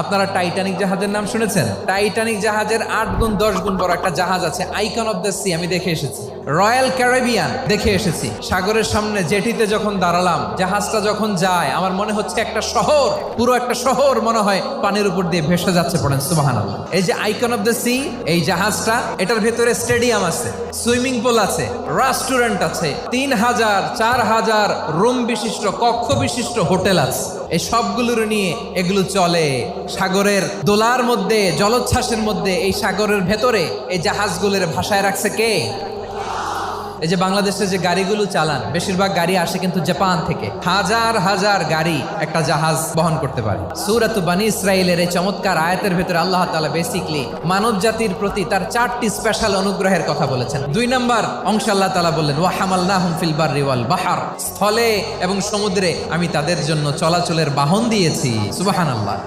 আপনারা টাইটানিক জাহাজের নাম শুনেছেন? টাইটানিক জাহাজের 8 গুণ 10 গুণ বড় একটা জাহাজ আছে, আইকন অফ দ্য সি, আমি দেখে এসেছি। রয়্যাল ক্যারিবিয়ান দেখে এসেছি। সাগরের সামনে জেটিতে যখন দাঁড়ালাম, জাহাজটা যখন যায়, আমার মনে হচ্ছে একটা শহর, পুরো একটা শহর মনে হয় পানির উপর দিয়ে ভেসে যাচ্ছে। পড়েন সুবহানাল্লাহ। এই যে আইকন অফ দ্য সি, এই জাহাজটা, এটার ভেতরে স্টেডিয়াম আছে, সুইমিং পুল আছে, রেস্টুরেন্ট আছে, 3000 4000 রুম বিশিষ্ট, কক্ষ বিশিষ্ট হোটেল আছে। এই সবগুলোর নিয়ে এগুলো চলে সাগরের দোলার মধ্যে, জলোচ্ছ্বাসের মধ্যে। এই সাগরের ভেতরে এই জাহাজগুলোর ভাষায় রাখছে কে? এই যে বাংলাদেশে যে গাড়িগুলো চালান, বেশিরভাগ গাড়ি আসে কিন্তু জাপান থেকে। হাজার হাজার গাড়ি একটা জাহাজ বহন করতে পারে। সূরাত বানী ইসরাঈলের এই চমৎকার আয়াতের ভেতরে আল্লাহ তাআলা বেসিকলি মানব জাতির প্রতি তার 4টি স্পেশাল অনুগ্রহের কথা বলেছেন। 2 নম্বর অংশে আল্লাহ তাআলা বললেন, ওয়া হামালনাহুম ফিল বাররি ওয়াল বাহর, স্থলে এবং সমুদ্রে আমি তাদের জন্য চলাচলের বাহন দিয়েছি। সুবহানাল্লাহ।